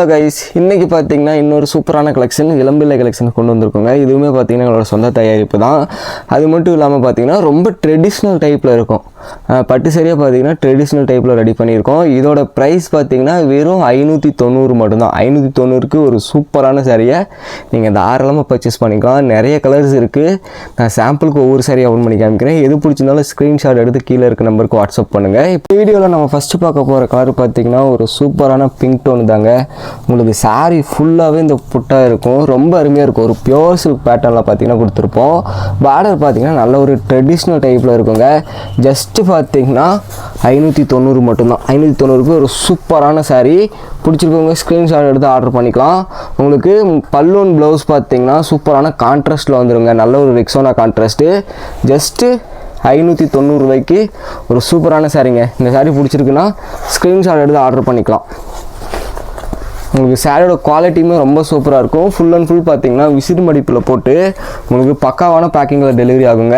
Guys, இன்னைக்கு பார்த்தீங்கன்னா இன்னொரு சூப்பரான கலெக்ஷன் இளம்பிள்ளை கலெக்ஷன் கொண்டு வந்திருக்கோங்க. இதுவுமே பார்த்தீங்கன்னா எங்களோட சொந்த தயாரிப்பு தான். அது மட்டும் இல்லாமல் பார்த்தீங்கன்னா ரொம்ப ட்ரெடிஷ்னல் டைப்பில் இருக்கும். பட்டு சரியாக பார்த்தீங்கன்னா ட்ரெடிஷ்னல் டைப்பில் ரெடி பண்ணியிருக்கோம். இதோட ப்ரைஸ் பார்த்தீங்கன்னா வெறும் 590 மட்டும்தான். 590க்கு ஒரு சூப்பரான சாரியை நீங்கள் தாராளமாக பர்ச்சேஸ் பண்ணிக்கலாம். நிறைய கலர்ஸ் இருக்குது. நான் சாம்பிளுக்கு ஒவ்வொரு சாரியை ஓப்பன் பண்ணி காமிக்கிறேன். எது பிடிச்சிருந்தாலும் ஸ்க்ரீன்ஷாட் எடுத்து கீழே இருக்க நம்பருக்கு வாட்ஸ்அப் பண்ணுங்கள். இப்போ வீடியோவில் நம்ம ஃபஸ்ட்டு பார்க்க போகிற கலர் பார்த்தீங்கன்னா ஒரு சூப்பரான பிங்க் டோன் தாங்க. உங்களுக்கு சாரீ ஃபுல்லாகவே இந்த புட்டாக இருக்கும். ரொம்ப அருமையாக இருக்கும். ஒரு பியோர் சில்க் பேட்டர்னில் பார்த்தீங்கன்னா கொடுத்துருப்போம். பார்டர் பார்த்தீங்கன்னா நல்ல ஒரு ட்ரெடிஷ்னல் டைப்பில் இருக்குங்க. ஜஸ்ட்டு பார்த்தீங்கன்னா 590 மட்டும்தான். 590க்கு ஒரு சூப்பரான சாரீ. பிடிச்சிருக்கவங்க ஸ்க்ரீன்ஷாட் எடுத்து ஆர்டர் பண்ணிக்கலாம். உங்களுக்கு பல்லூன் ப்ளவுஸ் பார்த்தீங்கன்னா சூப்பரான கான்ட்ராஸ்ட்டில் வந்துடுங்க. நல்ல ஒரு ரெக்ஸோனா கான்ட்ராஸ்ட்டு. ஜஸ்ட்டு 590 ரூபாய்க்கு ஒரு சூப்பரான சாரீங்க. இந்த சாரீ பிடிச்சிருக்குன்னா ஸ்க்ரீன்ஷாட் எடுத்து ஆர்டர் பண்ணிக்கலாம். உங்களுக்கு சாரியோட குவாலிட்டியுமே ரொம்ப சூப்பராக இருக்கும். ஃபுல் அண்ட் ஃபுல் பார்த்தீங்கன்னா விசிறு மடிப்பில் போட்டு உங்களுக்கு பக்காவான பேக்கிங்கில் டெலிவரி ஆகுங்க.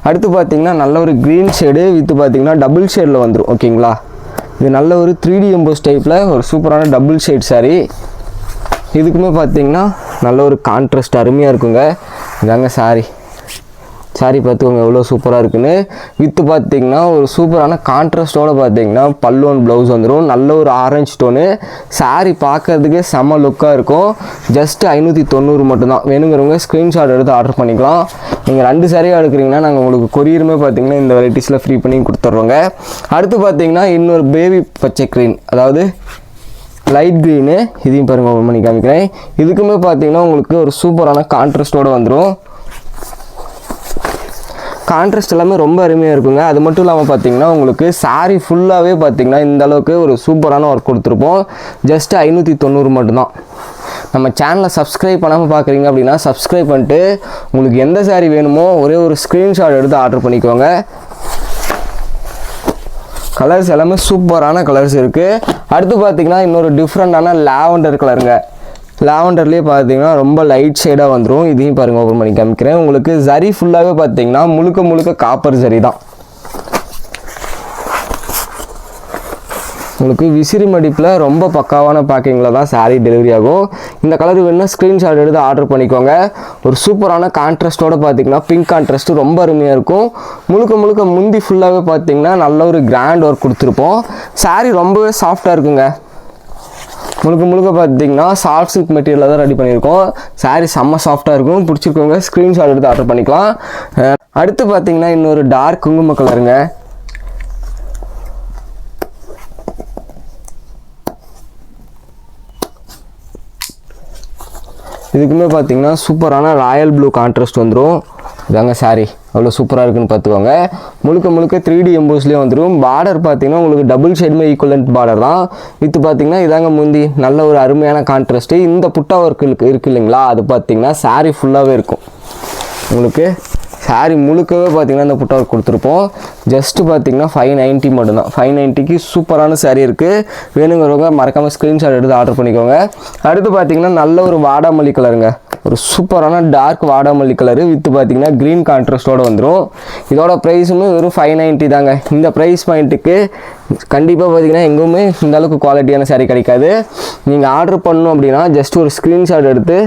அடுத்து பார்த்தீங்கன்னா நல்ல ஒரு க்ரீன் ஷேடு வித்து பார்த்தீங்கன்னா டபுள் ஷேடில் வந்துடும். ஓகேங்களா, இது நல்ல ஒரு 3D எம்போஸ் டைப்பில் ஒரு சூப்பரான டபுள் ஷேட் சாரி. இதுக்குமே பார்த்தீங்கன்னா நல்ல ஒரு கான்ட்ராஸ்ட் அருமையாக இருக்குங்க. இதாங்க சாரி. சாரி பார்த்துக்கோங்க எவ்வளோ சூப்பராக இருக்குன்னு. வித்து பார்த்தீங்கன்னா ஒரு சூப்பரான கான்ட்ராஸ்டோடு பார்த்தீங்கன்னா பல்லுவன் ப்ளவுஸ் வந்துடும். நல்ல ஒரு ஆரஞ்சு டோனு. சாரி பார்க்கறதுக்கே செம்ம லுக்காக இருக்கும். ஜஸ்ட்டு 590 மட்டும்தான். வேணுங்கிறவங்க ஸ்க்ரீன்ஷாட் எடுத்து ஆர்டர் பண்ணிக்கலாம். நீங்கள் 2 சாரியாக எடுக்கிறீங்கன்னா நாங்கள் உங்களுக்கு கொரியருமே பார்த்தீங்கன்னா இந்த வெரைட்டிஸில் ஃப்ரீ பண்ணி கொடுத்துட்றோங்க. அடுத்து பார்த்தீங்கன்னா இன்னொரு பேபி பச்சை க்ரீன், அதாவது லைட் க்ரீனு. இதையும் பாருங்கள் ஓப்பன் பண்ணி காமிக்கிறேன். இதுக்குமே பார்த்தீங்கன்னா உங்களுக்கு ஒரு சூப்பரான கான்ட்ராஸ்டோடு வந்துடும். கான்ட்ராஸ்ட் எல்லாமே ரொம்ப அருமையாக இருக்குங்க. அது மட்டும் இல்லாமல் பார்த்தீங்கன்னா உங்களுக்கு சாரீ ஃபுல்லாகவே பார்த்தீங்கன்னா இந்த அளவுக்கு ஒரு சூப்பரான ஒர்க் கொடுத்துருப்போம். ஜஸ்ட்டு 590 மட்டும்தான். நம்ம சேனலை சப்ஸ்கிரைப் பண்ணாமல் பார்க்குறீங்க அப்படின்னா சப்ஸ்கிரைப் பண்ணிட்டு உங்களுக்கு எந்த சாரீ வேணுமோ ஒரே ஒரு ஸ்க்ரீன்ஷாட் எடுத்து ஆர்டர் பண்ணிக்கோங்க. கலர்ஸ் எல்லாமே சூப்பரான கலர்ஸ் இருக்குது. அடுத்து பார்த்தீங்கன்னா இன்னொரு டிஃப்ரெண்ட்டான லாவெண்டர் கலருங்க. லாவெண்டர்லேயே பார்த்தீங்கன்னா ரொம்ப லைட் ஷேடாக வந்துடும். இதையும் பாருங்கள் ஓப்பன் பண்ணி காமிக்கிறேன். உங்களுக்கு ஜரி ஃபுல்லாகவே பார்த்தீங்கன்னா முழுக்க காப்பர் ஜரி தான். உங்களுக்கு விசிறி மடிப்பில் ரொம்ப பக்காவான பேக்கிங்கில் தான் சாரீ டெலிவரி ஆகும். இந்த கலர் வேணுன்னா ஸ்க்ரீன்ஷாட் எடுத்து ஆர்டர் பண்ணிக்கோங்க. ஒரு சூப்பரான கான்ட்ராஸ்ட்டோடு பார்த்தீங்கன்னா பிங்க் கான்ட்ராஸ்ட்டு ரொம்ப அருமையாக இருக்கும். முழுக்க முந்தி ஃபுல்லாகவே பார்த்தீங்கன்னா நல்ல ஒரு கிராண்ட் ஒர்க் கொடுத்துருப்போம். சாரீ ரொம்பவே சாஃப்டாக இருக்குங்க. முழுக்க பார்த்தீங்கன்னா சாஃப்ட் சில்க் மெட்டீரியலில் தான் ரெடி பண்ணியிருக்கோம். சாரீ செம்ம சாஃப்டாக இருக்கும். பிடிச்சிருக்கவங்க ஸ்க்ரீன்ஷாட் எடுத்து ஆர்டர் பண்ணிக்கலாம். அடுத்து பார்த்தீங்கன்னா இன்னொரு டார்க் குங்கும கலருங்க. இதுக்குமே பார்த்தீங்கன்னா சூப்பரான ராயல் ப்ளூ கான்ட்ராஸ்ட் வந்துடும். இதாங்க சாரீ அவ்வளோ சூப்பராக இருக்குன்னு பார்த்துக்கோங்க. முழுக்க 3D எம்போஸ்லேயே வந்துடும். பார்டர் பார்த்தீங்கன்னா உங்களுக்கு டபுள் ஷேடுமே ஈக்குவலண்ட் பார்டர் தான். வித்து பார்த்தீங்கன்னா இதாங்க முந்தி நல்ல ஒரு அருமையான கான்ட்ராஸ்ட்டு. இந்த புட்டா ஒர்க் இருக்குது இல்லைங்களா, அது பார்த்தீங்கன்னா சாரீ ஃபுல்லாகவே இருக்கும். உங்களுக்கு சாரீ முழுக்கவே பார்த்தீங்கன்னா இந்த புட்டா ஒர்க் கொடுத்துருப்போம். ஜஸ்ட்டு பார்த்தீங்கன்னா 590 மட்டும்தான். 590க்கு சூப்பரான சாரீ இருக்குது. வேணுங்கிறவங்க மறக்காமல் ஸ்க்ரீன்ஷாட் எடுத்து ஆர்டர் பண்ணிக்கோங்க. அடுத்து பார்த்தீங்கன்னா நல்ல ஒரு வாடாமல்லி கலருங்க. ஒரு சூப்பரான டார்க் வாடாமல்லி கலரு வித்து பார்த்தீங்கன்னா க்ரீன் கான்ட்ராஸ்டோடு வந்துடும். இதோட ப்ரைஸுமே வெறும் 590 தாங்க. இந்த ப்ரைஸ் பாயிண்ட்டுக்கு கண்டிப்பாக பார்த்தீங்கன்னா எங்குமே இந்த அளவுக்கு குவாலிட்டியான சாரீ கிடைக்காது. நீங்கள் ஆர்டர் பண்ணணும் அப்படின்னா ஜஸ்ட் ஒரு ஸ்க்ரீன்ஷாட் எடுத்து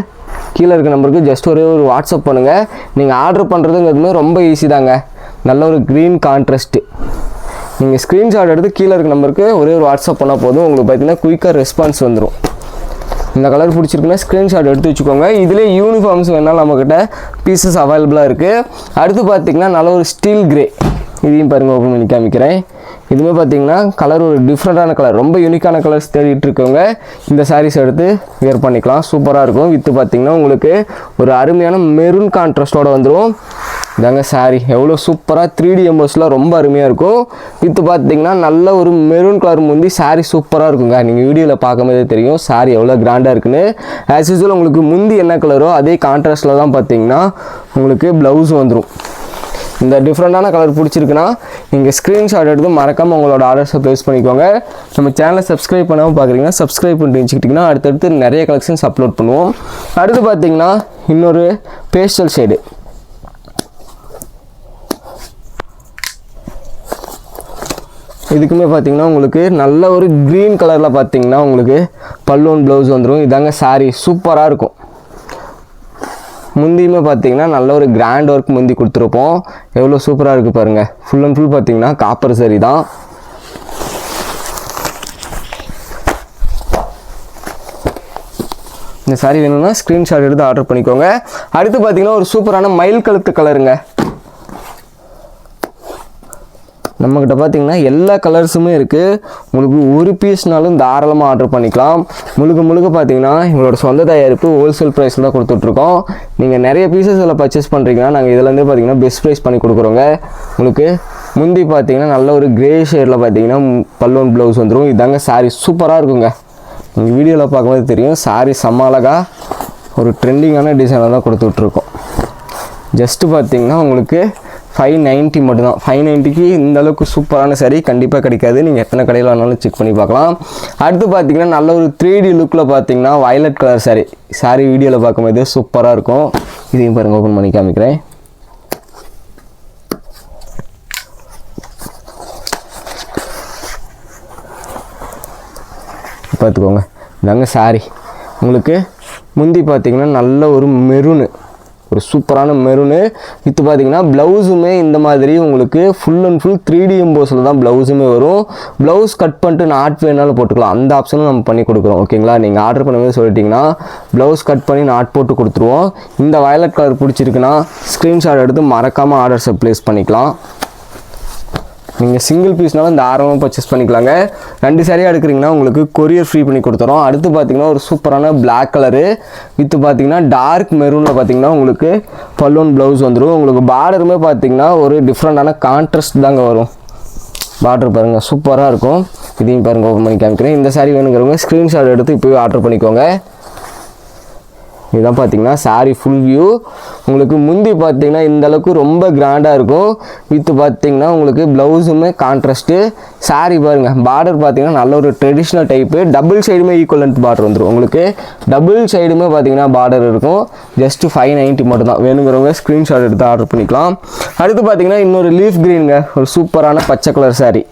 கீழே இருக்க நம்பருக்கு ஜஸ்ட் ஒரே ஒரு வாட்ஸ்அப் பண்ணுங்கள். நீங்கள் ஆர்டர் பண்ணுறதுங்கிறதுமே ரொம்ப ஈஸி தாங்க. நல்ல ஒரு க்ரீன் கான்ட்ராஸ்ட்டு. நீங்கள் ஸ்க்ரீன்ஷாட் எடுத்து கீழே இருக்க நம்பருக்கு ஒரே ஒரு வாட்ஸ்அப் பண்ணால் போதும். உங்களுக்கு பார்த்தீங்கன்னா குயிக்காக ரெஸ்பான்ஸ் வந்துடும். இந்த கலர் பிடிச்சிருக்குன்னா ஸ்க்ரீன்ஷாட் எடுத்து வச்சுக்கோங்க. இதிலே யூனிஃபார்ம்ஸ் வேணாலும் நம்மக்கிட்ட பீசஸ் அவைலபிளாக இருக்குது. அடுத்து பார்த்தீங்கன்னா நல்ல ஒரு ஸ்டீல் கிரே. இதையும் பாருங்கள் ஓப்பன் பண்ணி காமிக்கிறேன். இதுவுமே பார்த்தீங்கன்னா கலர் ஒரு டிஃப்ரெண்ட்டான கலர், ரொம்ப யூனிக்கான கலர்ஸ் தேடிட்டு இருக்கவங்க இந்த சாரீஸ் எடுத்து வியர் பண்ணிக்கலாம். சூப்பராக இருக்கும். வித்து பார்த்தீங்கன்னா உங்களுக்கு ஒரு அருமையான மெரூன் கான்ட்ராஸ்டோடு வந்துடும். இதாங்க சாரீ எவ்வளோ சூப்பராக 3D எம்போஸில் ரொம்ப அருமையாக இருக்கும். வித்து பார்த்தீங்கன்னா நல்ல ஒரு மெரூன் கலர் முந்தி சாரீ சூப்பராக இருக்குங்க. நீங்கள் வீடியோவில் பார்க்கும்போதே தெரியும் சாரீ எவ்வளோ கிராண்டாக இருக்குன்னு. ஆஸ் யூஸ்வல் உங்களுக்கு முந்தி என்ன கலரோ அதே கான்ட்ராஸ்ட்டில் தான் பார்த்தீங்கன்னா உங்களுக்கு ப்ளவுஸ் வந்துடும். இந்த டிஃப்ரெண்ட்டான கலர் பிடிச்சிருக்குன்னா நீங்கள் ஸ்க்ரீன்ஷாட் எடுத்து மறக்காமல் உங்களோட ஆர்டர்ஸை ப்ளேஸ் பண்ணிக்கோங்க. நம்ம சேனலை சப்ஸ்கிரைப் பண்ணாமல் பார்க்குறீங்கன்னா சப்ஸ்கிரைப் பண்ணிட்டு வச்சுக்கிட்டிங்கன்னா அடுத்தடுத்து நிறைய கலெக்ஷன்ஸ் அப்லோட் பண்ணுவோம். அடுத்து பார்த்தீங்கன்னா இன்னொரு பேஸ்டல் ஷேடு. இதுக்குமே பார்த்தீங்கன்னா உங்களுக்கு நல்ல ஒரு க்ரீன் கலரில் பார்த்தீங்கன்னா உங்களுக்கு பல்லுவன் ப்ளவுஸ் வந்துடும். இதாங்க சாரீ சூப்பராக இருக்கும். முந்தியுமே பார்த்தீங்கன்னா நல்ல ஒரு கிராண்ட் ஒர்க் முந்தி கொடுத்துருப்போம். எவ்வளோ சூப்பராக இருக்குது பாருங்கள். ஃபுல் அண்ட் ஃபுல் பார்த்தீங்கன்னா காப்பர் சாரி தான். இந்த சாரீ வேணும்னா ஸ்க்ரீன்ஷாட் எடுத்து ஆர்டர் பண்ணிக்கோங்க. அடுத்து பார்த்தீங்கன்னா ஒரு சூப்பரான மயில் கழுத்து கலருங்க. நம்மக்கிட்ட பார்த்தீங்கன்னா எல்லா கலர்ஸுமே இருக்குது. உங்களுக்கு ஒரு பீஸ்னாலும் தாராளமாக ஆர்டர் பண்ணிக்கலாம். முழுக்க பார்த்தீங்கன்னா எங்களோட சொந்த தயாரிப்பு ஹோல்சேல் ப்ரைஸில் தான் கொடுத்துட்ருக்கோம். நீங்கள் நிறைய பீசஸ் இதில் பர்ச்சேஸ் பண்ணுறீங்கன்னா நாங்கள் இதிலேருந்து பார்த்தீங்கன்னா பெஸ்ட் ப்ரைஸ் பண்ணி கொடுக்குறோங்க. உங்களுக்கு முந்தி பார்த்தீங்கன்னா நல்ல ஒரு கிரே ஷேடில் பார்த்தீங்கன்னா பல்லுவன் ப்ளவுஸ் வந்துடும். இதாங்க சாரீ சூப்பராக இருக்குங்க. நீங்கள் வீடியோவில் பார்க்கும்போது தெரியும் சாரீ செம்ம அழகாக ஒரு ட்ரெண்டிங்கான டிசைனில் தான் கொடுத்துட்ருக்கோம். ஜஸ்ட்டு பார்த்தீங்கன்னா உங்களுக்கு 590 மட்டும்தான். 590க்கு இந்த அளவுக்கு சூப்பரான சாரீ கண்டிப்பாக கிடைக்காது. நீங்கள் எத்தனை கடையில் வேணாலும் செக் பண்ணி பார்க்கலாம். அடுத்து பார்த்தீங்கன்னா நல்ல ஒரு 3D லுக்கில் பார்த்தீங்கன்னா வயலட் கலர் சாரீ வீடியோவில் பார்க்கும்போது சூப்பராக இருக்கும். இதையும் பாருங்கள், ஓப்பன் பண்ணி காமிக்கிறேன். பார்த்துக்கோங்க. இதாங்க சாரீ. உங்களுக்கு முந்தி பார்த்தீங்கன்னா நல்ல ஒரு மெரூனு, ஒரு சூப்பரான மெரூனு வித்து பார்த்தீங்கன்னா ப்ளவுஸுமே இந்த மாதிரி உங்களுக்கு ஃபுல் அண்ட் ஃபுல் 3D எம்போஸில் தான் ப்ளவுஸுமே வரும். ப்ளவுஸ் கட் பண்ணிட்டு நாட் வேணாலும் போட்டுக்கலாம். அந்த ஆப்ஷனும் நம்ம பண்ணி கொடுக்குறோம். ஓகேங்களா, நீங்கள் ஆர்டர் பண்ணும்போது சொல்லிட்டிங்கன்னா ப்ளவுஸ் கட் பண்ணி நாட் போட்டு கொடுத்துருவோம். இந்த வயலட் கலர் பிடிச்சிருக்குன்னா ஸ்க்ரீன்ஷாட் எடுத்து மறக்காமல் ஆர்டர்ஸை ப்ளேஸ் பண்ணிக்கலாம். நீங்கள் சிங்கிள் பீஸ்னாலும் தாராளமாக பர்ச்சேஸ் பண்ணிக்கலாங்க. 2 சாரியாக எடுக்கிறீங்கன்னா உங்களுக்கு கொரியர் ஃப்ரீ பண்ணி கொடுத்துறோம். அடுத்து பார்த்தீங்கன்னா ஒரு சூப்பரான பிளாக் கலரு வித்து பார்த்தீங்கன்னா டார்க் மெரூனில் பார்த்தீங்கன்னா உங்களுக்கு பல்லுவன் ப்ளவுஸ் வந்துடும். உங்களுக்கு பார்டருமே பார்த்தீங்கன்னா ஒரு டிஃப்ரெண்டான கான்ட்ராஸ்ட் தாங்க வரும். பார்டர் பாருங்கள் சூப்பராக இருக்கும். இதையும் பாருங்கள், ஓப்பன் பண்ணி காமிக்கிறேன். இந்த சாரீ வேணுங்கிறவங்க ஸ்க்ரீன்ஷாட் எடுத்து இப்போவே ஆர்டர் பண்ணிக்கோங்க. இதுதான் பார்த்தீங்கன்னா சாரீ ஃபுல் வியூ. உங்களுக்கு முந்தி பார்த்தீங்கன்னா இந்த அளவுக்கு ரொம்ப கிராண்டாக இருக்கும். வித்து பார்த்தீங்கன்னா உங்களுக்கு ப்ளவுஸுமே கான்ட்ராஸ்ட்டு. சாரீ பாருங்கள், பார்டர் பார்த்தீங்கன்னா நல்ல ஒரு ட்ரெடிஷ்னல் டைப்பு. டபுள் சைடுமே ஈக்குவல் லென்த் பார்டர் வந்துடும். உங்களுக்கு டபுள் சைடுமே பார்த்தீங்கன்னா பார்டர் இருக்கும். ஜஸ்ட்டு 590 மட்டும் தான். வேணுங்கிறவங்க ஸ்க்ரீன்ஷாட் எடுத்து ஆர்டர் பண்ணிக்கலாம். அடுத்து பார்த்தீங்கன்னா இன்னொரு லீஃப் க்ரீனுங்க, ஒரு சூப்பரான பச்சை கலர் சாரீ.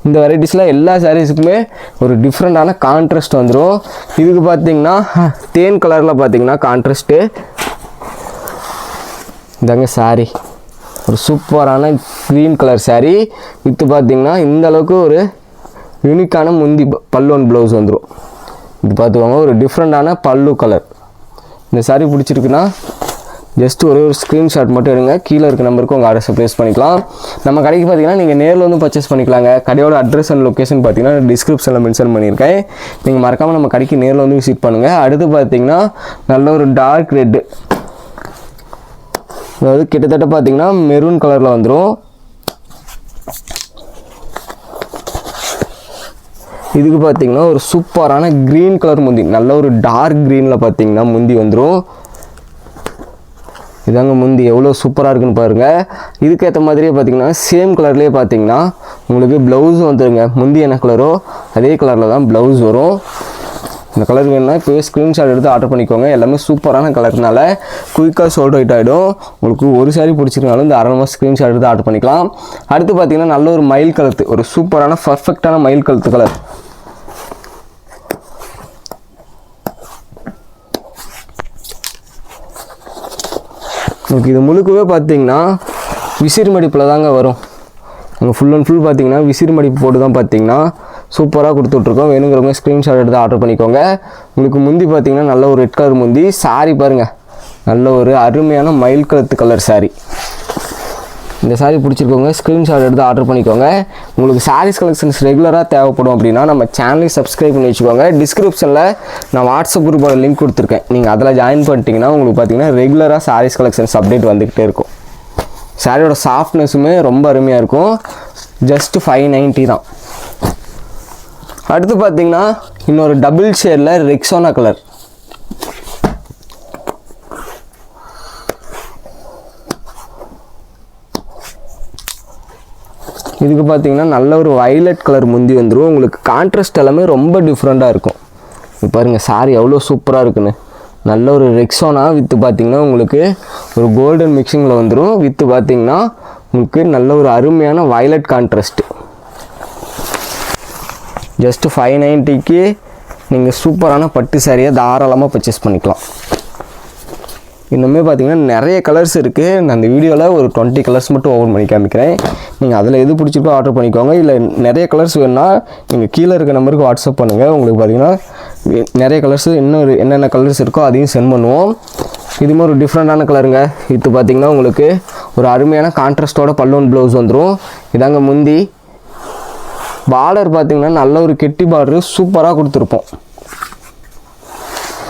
இந்த வெரைட்டிஸில் எல்லா சாரீஸுக்குமே ஒரு டிஃப்ரெண்ட்டான கான்ட்ராஸ்ட் வந்துடும். இதுக்கு பார்த்தீங்கன்னா தேன் கலரில் பார்த்தீங்கன்னா கான்ட்ராஸ்ட்டு. இதாங்க சாரீ, ஒரு சூப்பரான க்ரீன் கலர் சாரீ வித்து பார்த்தீங்கன்னா இந்த அளவுக்கு ஒரு யூனிக்கான முந்தி பல்லுவன் ப்ளவுஸ் வந்துடும். இது பார்த்துக்கோங்க, ஒரு டிஃப்ரெண்ட்டான பல்லு கலர். இந்த சாரீ பிடிச்சிருக்குன்னா ஜஸ்ட் ஒரு ஸ்க்ரீன்ஷாட் மட்டும் எடுங்க. கீழே இருக்க நம்பருக்கு உங்கள் ஆர்டர்ஸை ப்ளேஸ் பண்ணிக்கலாம். நம்ம கடைக்கு பார்த்தீங்கன்னா நீங்கள் நேரில் வந்து பர்ச்சேஸ் பண்ணிக்கலாங்க. கடையோட அட்ரஸ் அண்ட் லொக்கேஷன் பார்த்தீங்கன்னா டிஸ்கிரிப்ஷனில் மென்ஷன் பண்ணியிருக்கேன். நீங்கள் மறக்காமல் நம்ம கடைக்கு நேரில் வந்து விசிட் பண்ணுங்கள். அடுத்து பார்த்தீங்கன்னா நல்ல ஒரு டார்க் ரெட்டு, அதாவது கிட்டத்தட்ட பார்த்தீங்கன்னா மெரூன் கலரில் வந்துடும். இதுக்கு பார்த்தீங்கன்னா ஒரு சூப்பரான க்ரீன் கலர் முந்தி, நல்ல ஒரு டார்க் க்ரீனில் பார்த்தீங்கன்னா முந்தி வந்துடும். இதாங்க முந்தி எவ்வளோ சூப்பராக இருக்குன்னு பாருங்கள். இதுக்கேற்ற மாதிரியே பார்த்தீங்கன்னா சேம் கலர்லேயே பார்த்தீங்கன்னா உங்களுக்கு ப்ளவுஸும் வந்துடுங்க. முந்தி என்ன கலரோ அதே கலரில் தான் ப்ளவுஸ் வரும். இந்த கலர் வேணும்னா இப்போவே ஸ்க்ரீன்ஷாட் எடுத்து ஆர்டர் பண்ணிக்கோங்க. எல்லாமே சூப்பரான கலர்னால குயிக்காக சோல்ட் அவுட் ஆகிடும். உங்களுக்கு ஒரு சாரீ பிடிச்சிருந்தாலும் இந்த அரை ஸ்க்ரீன்ஷாட் எடுத்து ஆர்டர் பண்ணிக்கலாம். அடுத்து பார்த்தீங்கன்னா நல்ல ஒரு மயில் கழுத்து, ஒரு சூப்பரான பர்ஃபெக்டான மயில் கழுத்து கலர். உங்களுக்கு இது முழுக்கவே பார்த்தீங்கன்னா விசிறி மடிப்பில் தாங்க வரும். அங்கே ஃபுல் அண்ட் ஃபுல் பார்த்தீங்கன்னா விசிறி மடிப்பு போட்டு தான் பார்த்தீங்கன்னா சூப்பராக கொடுத்துட்ருக்கோம். வேணுங்கிறவங்க ஸ்க்ரீன்ஷாட் எடுத்து ஆர்டர் பண்ணிக்கோங்க. உங்களுக்கு முந்தி பார்த்தீங்கன்னா நல்ல ஒரு ரெட் கலர் முந்தி. சாரீ பாருங்கள், நல்ல ஒரு அருமையான மயில் கழுத்து கலர் சாரீ. இந்த சாரீ பிடிச்சிருக்கோங்க ஸ்க்ரீன்ஷாட் எடுத்து ஆர்டர் பண்ணிக்கோங்க. உங்களுக்கு சாரீஸ் கலெக்ஷன்ஸ் ரெகுலராக தேவைப்படும் அப்படின்னா நம்ம சேனலையும் சப்ஸ்கிரைப் பண்ணி வச்சுக்கோங்க. டிஸ்கிரிப்ஷனில் நான் வாட்ஸ்அப் குரூப்போட லிங்க் கொடுத்துருக்கேன். நீங்கள் அதில் ஜாயின் பண்ணிட்டீங்கன்னா உங்களுக்கு பார்த்தீங்கன்னா ரெகுலராக சாரீஸ் கலெக்ஷன்ஸ் அப்டேட் வந்துக்கிட்டே இருக்கும். சாரியோட சாஃப்ட்னஸுமே ரொம்ப அருமையாக இருக்கும். ஜஸ்ட்டு 590 தான். அடுத்து பார்த்தீங்கன்னா இன்னொரு டபுள் ஷேடில் ரெக்ஸோனா கலர். இதுக்கு பார்த்தீங்கன்னா நல்ல ஒரு வயலட் கலர் முந்தி வந்துடும். உங்களுக்கு கான்ட்ராஸ்ட் எல்லாமே ரொம்ப டிஃப்ரெண்ட்டாக இருக்கும். இப்போ பாருங்கள் சாரீ எவ்வளோ சூப்பராக இருக்குன்னு. நல்ல ஒரு ரெக்ஸோனா வித்து பார்த்தீங்கன்னா உங்களுக்கு ஒரு கோல்டன் மிக்சிங்கில் வந்துடும். வித்து பார்த்தீங்கன்னா உங்களுக்கு நல்ல ஒரு அருமையான வயலட் கான்ட்ராஸ்ட்டு. ஜஸ்ட்டு 590க்கு நீங்கள் சூப்பரான பட்டு சாரியை தாராளமாக பர்ச்சேஸ் பண்ணிக்கலாம். இன்னுமே பார்த்தீங்கன்னா நிறைய கலர்ஸ் இருக்குது. நான் அந்த வீடியோவில் ஒரு 20 கலர்ஸ் மட்டும் ஓப்பன் பண்ணி காமிக்கிறேன். நீங்கள் அதில் எது பிடிச்சிருக்கோ ஆர்டர் பண்ணிக்கோங்க. இல்லை நிறைய கலர்ஸ் வேணுன்னா நீங்கள் கீழே இருக்க நம்பருக்கு வாட்ஸ்அப் பண்ணுங்கள். உங்களுக்கு பார்த்தீங்கன்னா நிறைய கலர்ஸ் இன்னும் என்னென்ன கலர்ஸ் இருக்கோ அதையும் சென்ட் பண்ணுவோம். இதுமாதிரி ஒரு டிஃப்ரெண்ட்டான கலருங்க. இது பார்த்திங்கன்னா உங்களுக்கு ஒரு அருமையான கான்ட்ராஸ்ட்டோட பல்லுவன் ப்ளவுஸ் வந்துடும். இதாங்க முந்தி. பார்டர் பார்த்திங்கன்னா நல்ல ஒரு கெட்டி பார்டரு சூப்பராக கொடுத்துருப்போம்.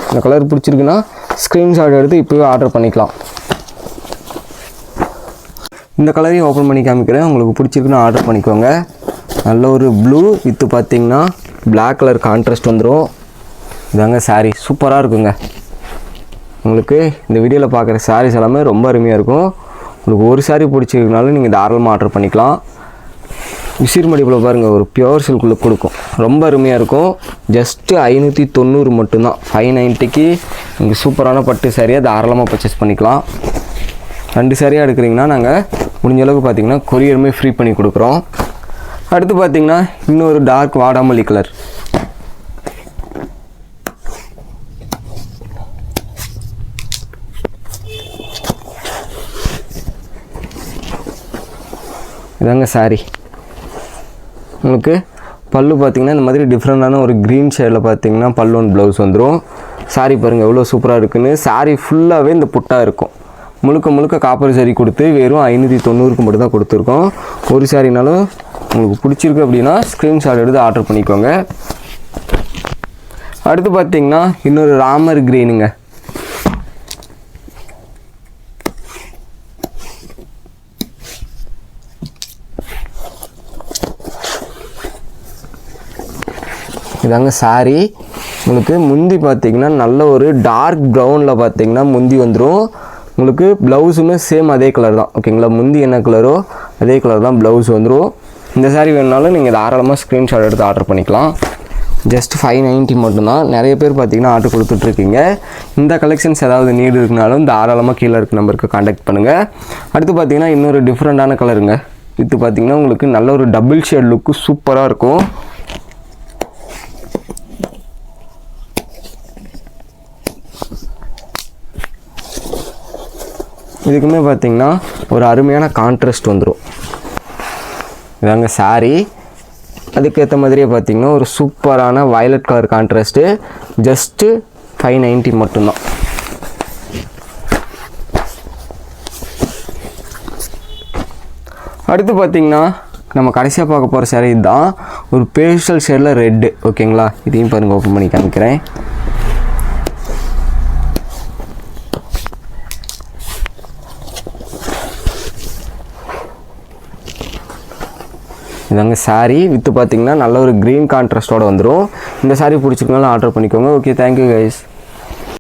இந்த கலர் பிடிச்சிருக்குன்னா ஸ்க்ரீன்ஷாட் எடுத்து இப்போவே ஆர்டர் பண்ணிக்கலாம். இந்த கலரையும் ஓப்பன் பண்ணி காமிக்கிறேன். உங்களுக்கு பிடிச்சிருக்குன்னா ஆர்டர் பண்ணிக்கோங்க. நல்ல ஒரு ப்ளூ வித்து பார்த்திங்கன்னா பிளாக் கலர் கான்ட்ராஸ்ட் வந்துடும். இதாங்க சாரீ சூப்பராக இருக்குங்க. உங்களுக்கு இந்த வீடியோவில் பார்க்குற சாரீஸ் எல்லாமே ரொம்ப அருமையாக இருக்கும். உங்களுக்கு ஒரு சாரீ பிடிச்சிருக்கனாலும் நீங்கள் தாராளமாக ஆர்டர் பண்ணிக்கலாம். விசிறு மடிப்பில் பாருங்கள், ஒரு பியூர் சில்க் லுக் கொடுக்கும். ரொம்ப அருமையாக இருக்கும். ஜஸ்ட்டு 590 மட்டும்தான். 590க்கு நீங்கள் சூப்பரான பட்டு சாரியை தாராளமாக பர்ச்சேஸ் பண்ணிக்கலாம். 2 சாரியாக எடுக்கிறீங்கன்னா நாங்கள் முடிஞ்ச அளவுக்கு பார்த்திங்கன்னா கொரியருமே ஃப்ரீ பண்ணி கொடுக்குறோம். அடுத்து பார்த்திங்கன்னா இன்னொரு டார்க் வாடாமல்லி கலர். இதாங்க சாரி. உங்களுக்கு பல்லு பார்த்திங்கன்னா இந்த மாதிரி டிஃப்ரெண்ட்டான ஒரு க்ரீன் ஷேடில் பார்த்திங்கன்னா பல்லுவன் ப்ளவுஸ் வந்துடும். சாரி பாருங்கள் எவ்வளோ சூப்பராக இருக்குன்னு. சாரி ஃபுல்லாகவே இந்த புட்டாக இருக்கும். முழுக்க காப்பர் சாரி கொடுத்து வெறும் 590க்கு மட்டும் தான் கொடுத்துருக்கோம். ஒரு சாரினாலும் உங்களுக்கு பிடிச்சிருக்கு அப்படின்னா ஸ்க்ரீன்ஷாட் எடுத்து ஆர்டர் பண்ணிக்கோங்க. அடுத்து பார்த்திங்கன்னா இன்னொரு ராமர் க்ரீனுங்க. இதாங்க சாரி. உங்களுக்கு முந்தி பார்த்திங்கன்னா நல்ல ஒரு டார்க் ப்ரௌனில் பார்த்திங்கன்னா முந்தி வந்துடும். உங்களுக்கு ப்ளவுஸுமே சேம் அதே கலர் தான். ஓகேங்களா, முந்தி என்ன கலரோ அதே கலர் தான் ப்ளவுஸ் வந்துடும். இந்த சாரி வேணுனாலும் நீங்கள் தாராளமாக ஸ்க்ரீன்ஷாட் எடுத்து ஆர்டர் பண்ணிக்கலாம். ஜஸ்ட் 590 மட்டும்தான். நிறைய பேர் பார்த்திங்கன்னா ஆர்டர் கொடுத்துட்ருக்கீங்க. இந்த கலெக்ஷன்ஸ் ஏதாவது நீடு இருக்குனாலும் தாராளமாக கீழே இருக்க நம்பருக்கு கான்டாக்ட் பண்ணுங்கள். அடுத்து பார்த்திங்கன்னா இன்னொரு டிஃப்ரெண்ட்டான கலருங்க. இது பார்த்திங்கன்னா உங்களுக்கு நல்ல ஒரு டபுள் ஷேட் லுக்கு சூப்பராக இருக்கும். இதுக்குமே பார்த்திங்கன்னா ஒரு அருமையான கான்ட்ராஸ்ட் வந்துடும். இதாங்க சாரி. அதுக்கேற்ற மாதிரியே பார்த்திங்கன்னா ஒரு சூப்பரான வயலட் கலர் கான்ட்ராஸ்ட்டு. ஜஸ்ட்டு 590 மட்டும்தான். அடுத்து பார்த்திங்கன்னா நம்ம கடைசியாக பார்க்க போகிற சாரி இதுதான். ஒரு பேஸ்டல் ஷேடில் ரெட்டு. ஓகேங்களா, இதையும் பாருங்கள் ஓப்பன் பண்ணி காமிக்கிறேன். இதாங்க சாரி. வித்து பார்த்திங்கன்னா நல்ல ஒரு க்ரீன் கான்ட்ராஸ்ட்டோடு வந்துடும். இந்த சாரி பிடிச்சிருக்கனாலும் ஆர்டர் பண்ணிக்கோங்க. Okay, thank you guys.